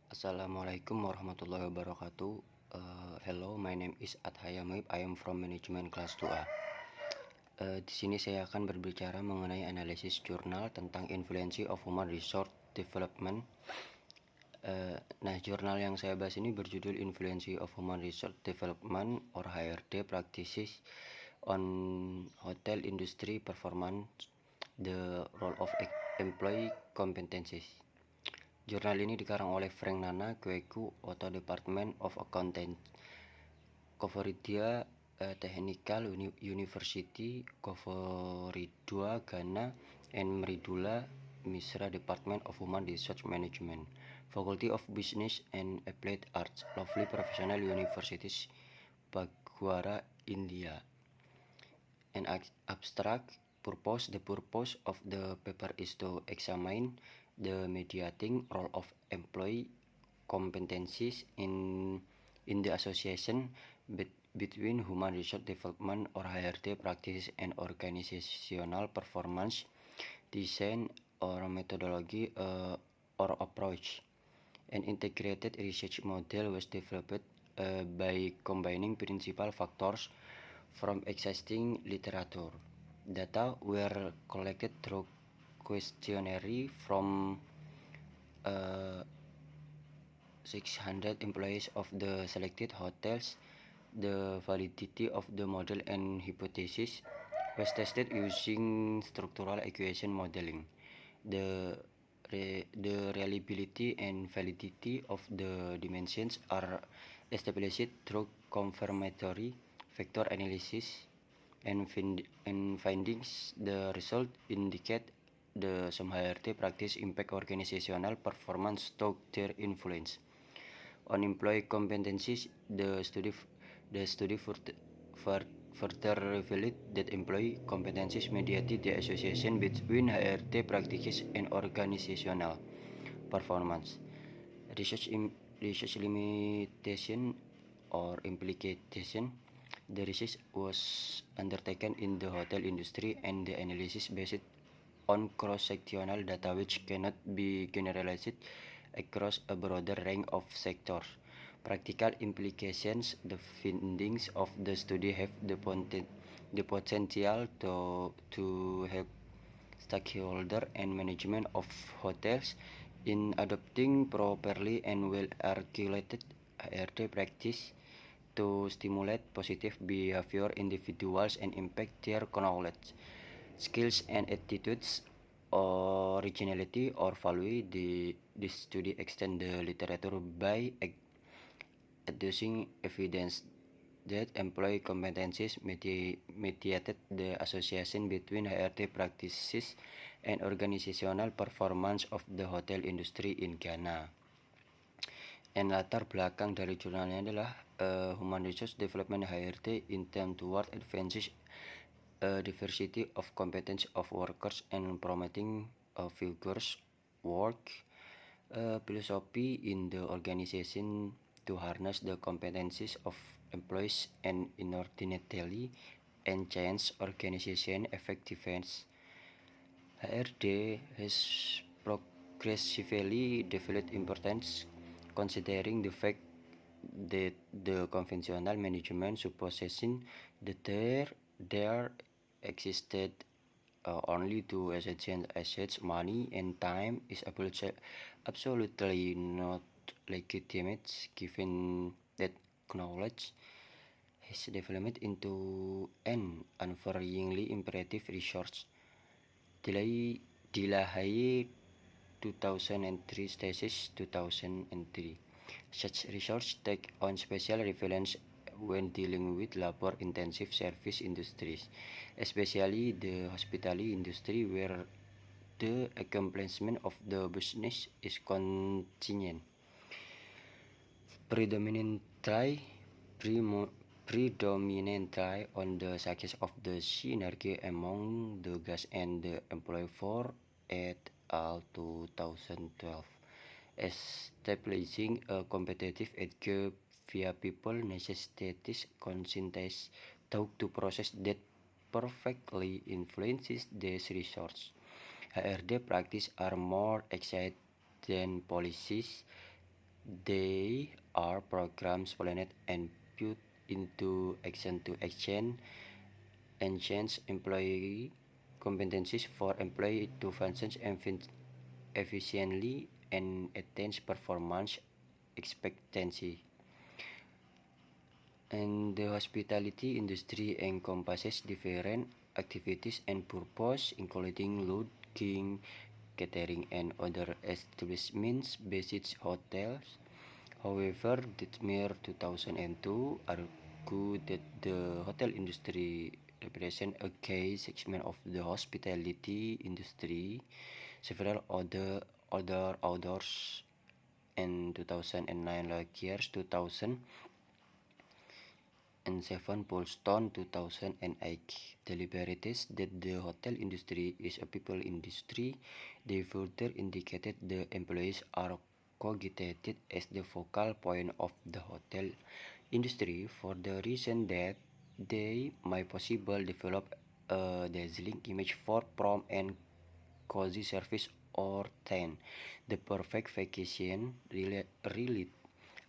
Assalamualaikum warahmatullahi wabarakatuh. Hello, my name is Athaya Muib. I am from Management Class 2A. Di sini saya akan berbicara mengenai analisis jurnal tentang influence of human resource development. Jurnal yang saya bahas ini berjudul Influence of Human Resource Development or HRD Practices on Hotel Industry Performance, the Role of Employee Competencies. Jurnal ini dikarang oleh Frank Nana, Kweku, Otto Department of Accounting, Koforidua Technical University, Koforidua, Ghana, and Mridula Misra, Department of Human Resource Management, Faculty of Business and Applied Arts, Lovely Professional Universities, Baghwara, India. An abstract purpose. The purpose of the paper is to examine the mediating role of employee competencies in the association between human resource development or HRD practices and organizational performance, design or methodology or approach. An integrated research model was developed by combining principal factors from existing literature. Data were collected through questionnaire from 600 employees of the selected hotels. The validity of the model and hypothesis was tested using structural equation modeling. The reliability and validity of the dimensions are established through confirmatory factor analysis and findings. The result indicate the some HRD practice impact organizational performance to their influence on employee competencies. The study further revealed that employee competencies mediated the association between HRD practices and organizational performance. Research limitation or implication. The research was undertaken in the hotel industry and the analysis based on cross-sectional data which cannot be generalized across a broader range of sectors. Practical implications. The findings of the study have the potential to help stakeholder and management of hotels in adopting properly and well-articulated HRD practice to stimulate positive behavior individuals and impact their knowledge, skills, and attitudes. Originality or value. This study extend the literature by adducing evidence that employee competencies mediated the association between HRD practices and organizational performance of the hotel industry in Ghana. And latar belakang dari jurnalnya adalah Human Resource Development HRD intent toward advances diversity of competence of workers and promoting vigorous work. Philosophy in the organization to harness the competencies of employees and inordinately enhance organization effectiveness. HRD has progressively developed importance considering the fact that the conventional management supposition that there existed only two essential assets, money and time, is absolutely not legitimate given that knowledge has developed into an unvaryingly imperative resource. Delahaye 2003, Thesis 2003. Such resource take on special relevance when dealing with labor-intensive service industries, especially the hospitality industry, where the accomplishment of the business is contingent predominantly on the success of the synergy among the guest and the employee for et al. 2012. Establishing a competitive edge via people necessitates conscientious thought to process that perfectly influences these resources. HRD practices are more exact than policies They are programs planned and put into action to enhance employee competencies for employee to function efficiently and attain performance expectancy. And the hospitality industry encompasses different activities and purposes, including lodging, catering, and other establishments besides hotels. However, Dittmer 2002 argued that the hotel industry represents a key segment of the hospitality industry. Several other authors in 2009, like years 2007, Poulston 2008, deliberated that the hotel industry is a people industry. They further indicated the employees are cogitated as the focal point of the hotel industry for the reason that they might possibly develop a dazzling image for prompt and cozy service or tent, the perfect vacation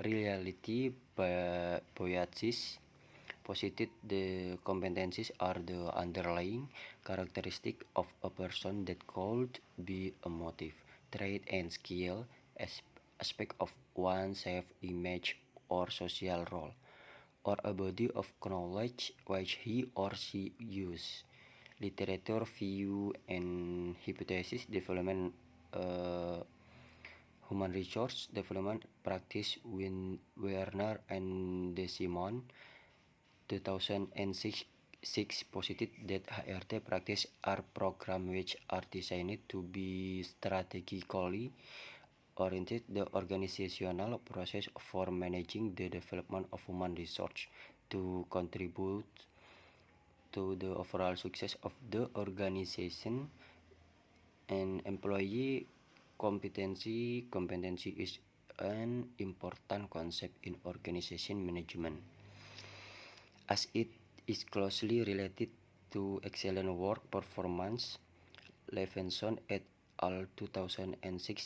reality biases posited the competencies are the underlying characteristic of a person that could be a motive, trait and skill aspect of one's self-image or social role, or a body of knowledge which he or she uses. Literature view and hypothesis development, human resource development practice Werner and DeSimone 2006 posited that HRT practice are programs which are designed to be strategically oriented the organizational process for managing the development of human resource to contribute to the overall success of the organization. And employee competency is an important concept in organization management, as it is closely related to excellent work performance. Levinson et al. 2006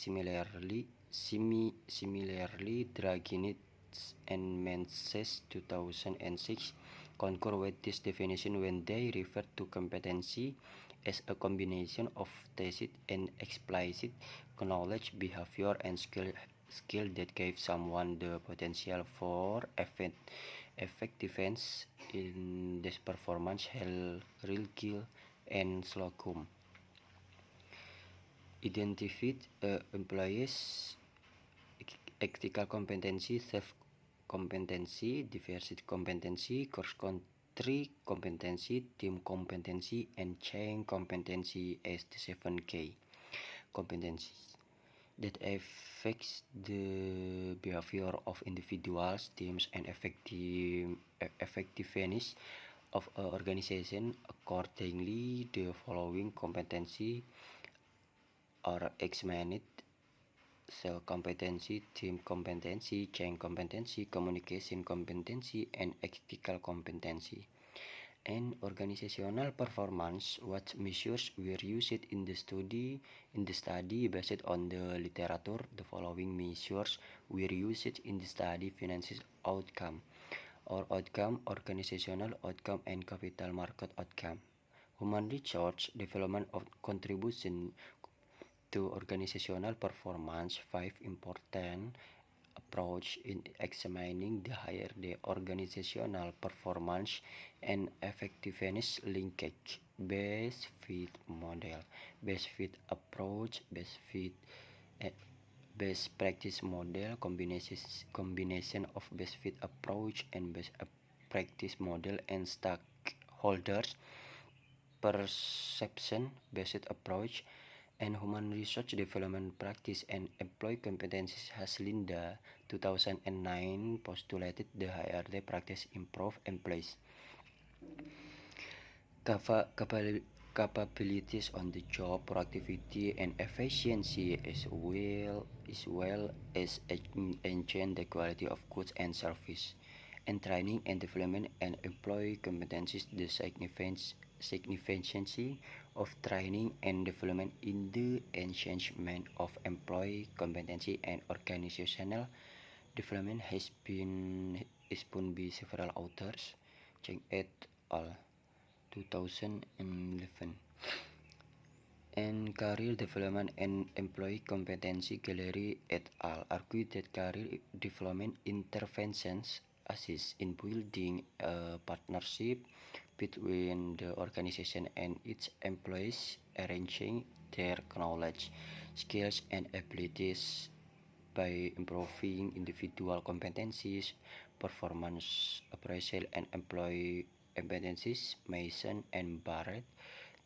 similarly Draginets and Menses 2006 concur with this definition when they refer to competency as a combination of tacit and explicit knowledge, behavior, and skill that gave someone the potential for effectiveness in this performance. Rilke and Slocum identified employees' ethical competency, self-competency, diversity competency, cross-country competency, team competency, and chain competency as the 7 key competencies that affects the behavior of individuals, teams, and effectiveness of an organization. Accordingly, the following competency are examined: self competency, team competency, chain competency, communication competency, and ethical competency. And organizational performance, what measures were used in the study? Based on the literature, the following measures were used in the study: finances outcome, or outcome, organizational outcome, and capital market outcome. Human resource development of contribution to organizational performance. 5 important approach in examining the higher the organizational performance and effectiveness linkage: best fit model, best fit approach, best practice model, combination of best fit approach and best practice model, and stakeholders perception based approach. And human resource development practice and employee competencies. Haslinda 2009 postulated the HRD practice improve employees capabilities on the job, productivity, and efficiency, as well as enhance the quality of goods and service. And training and development and employee competencies, the significance of training and development in the enhancement of employee competency and organizational development has been explained by several authors, Cheng et al. 2011, and Career Development and Employee Competency Gallery et al. Argue that career development interventions assist in building a partnership between the organization and its employees, arranging their knowledge, skills, and abilities by improving individual competencies, performance appraisal, and employee competencies. Mason and Barrett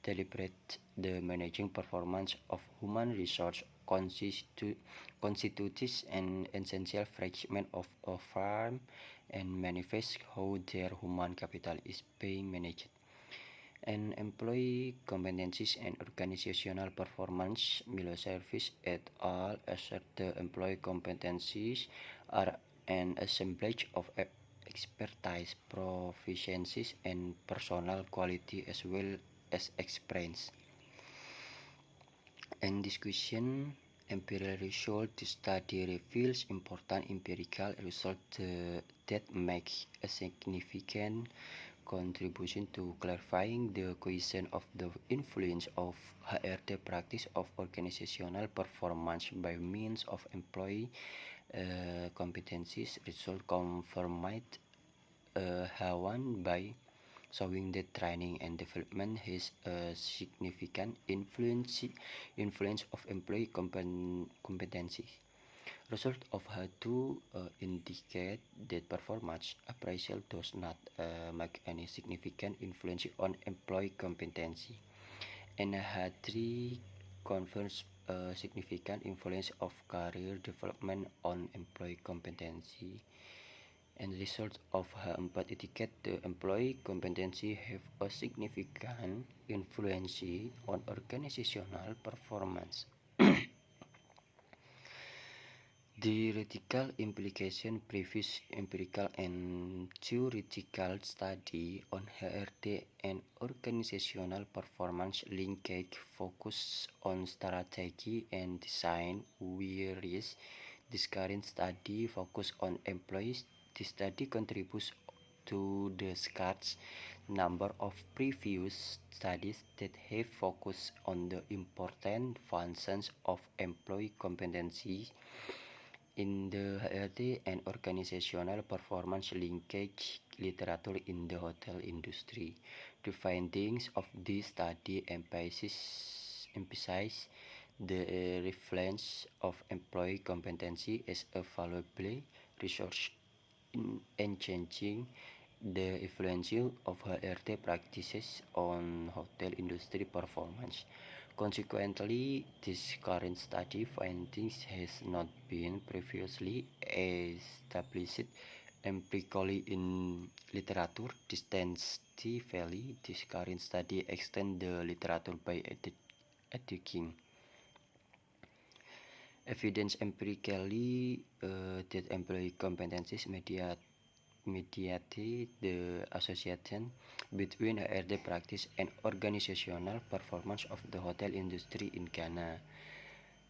deliberate the managing performance of human resource constitutes an essential fragment of a firm and manifests how their human capital is being managed. And employee competencies and organizational performance. Milosevic et al. Assert the employee competencies are an assemblage of expertise, proficiencies, and personal quality as well as experience. And discussion. Empirical result. The study reveals important empirical results that make a significant contribution to clarifying the question of the influence of HRD practice of organizational performance by means of employee competencies. Result confirmed Hawan by showing that training and development has a significant influence of employee competencies. Results of H2 indicate that performance appraisal does not make any significant influence on employee competency, and H3 confirms a significant influence of career development on employee competency. And results of H4 indicate the employee competency have a significant influence on organizational performance. Theoretical implication. Previous empirical and theoretical study on HRD and organizational performance linkage focus on strategy and design, whereas this current study focus on employees. This study contributes to the scarce number of previous studies that have focused on the important functions of employee competency in the HRD and organizational performance linkage literature in the hotel industry. The findings of this study emphasize the reflection of employee competency as a valuable resource in changing the influence of HRD practices on hotel industry performance. Consequently, this current study findings has not been previously established empirically in literature. Distinctively, this current study extends the literature by educating evidence empirically that employee competencies mediate the association between HRD practice and organizational performance of the hotel industry in Ghana.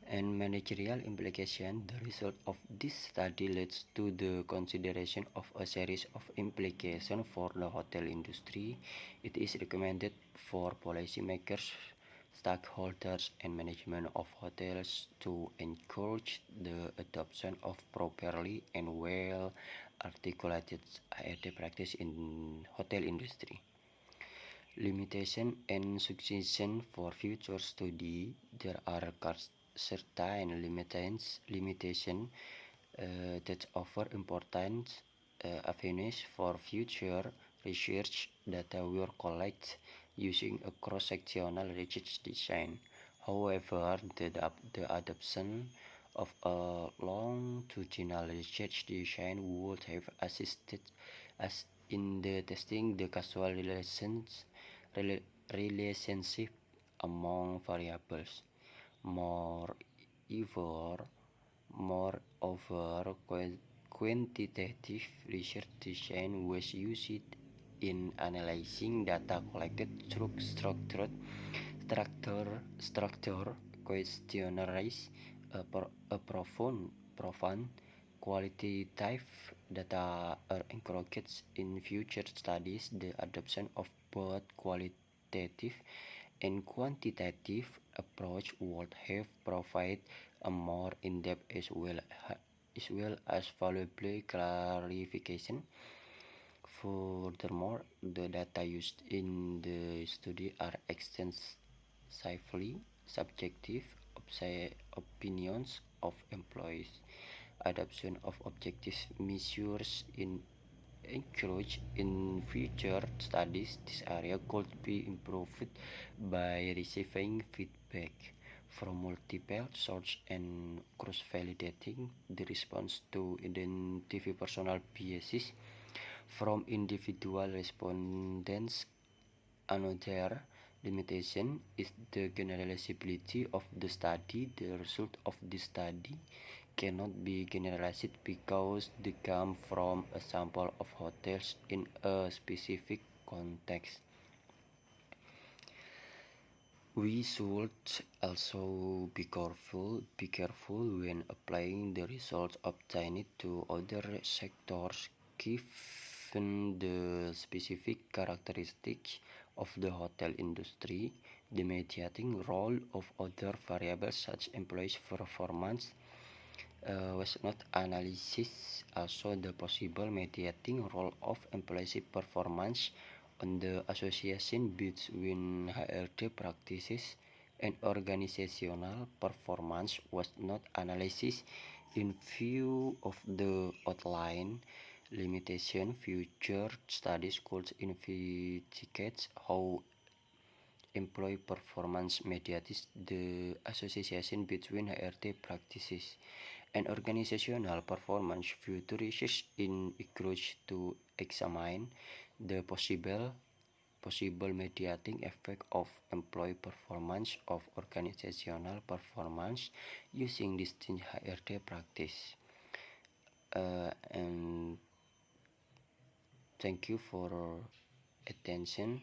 And managerial implication. The result of this study leads to the consideration of a series of implications for the hotel industry. It is recommended for policymakers, stakeholders, and management of hotels to encourage the adoption of properly and well articulated HRD practice in hotel industry. Limitation and suggestion for future study. There are certain limitations that offer important avenues for future research. Data were collected using a cross-sectional research design. However, the adoption of a longitudinal research design would have assisted us in the testing the causal relationship among variables. Moreover, quantitative research design was used in analyzing data collected through structured questionnaires, a profound qualitative data are encouraged in future studies, the adoption of both qualitative and quantitative approach would have provided a more in-depth as well as valuable clarification. Furthermore, the data used in the study are extensively subjective opinions of employees. Adoption of objective measures encouraged in future studies. This area could be improved by receiving feedback from multiple sources and cross-validating the response to identify personal biases from individual respondents. Another limitation is the generalizability of the study. The result of the study cannot be generalized because they come from a sample of hotels in a specific context. We should also be careful when applying the results obtained to other sectors, given the specific characteristics of the hotel industry, the mediating role of other variables such as employees' performance was not analysis. Also, the possible mediating role of employee performance on the association between HRD practices and organizational performance was not analysis. In view of the outline limitation, future studies could investigate how employee performance mediates the association between HRD practices and organizational performance. Future research encouraged to examine the possible mediating effect of employee performance of organizational performance using distinct HRD practice. And thank you for attention.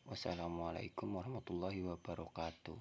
Wassalamualaikum warahmatullahi wabarakatuh.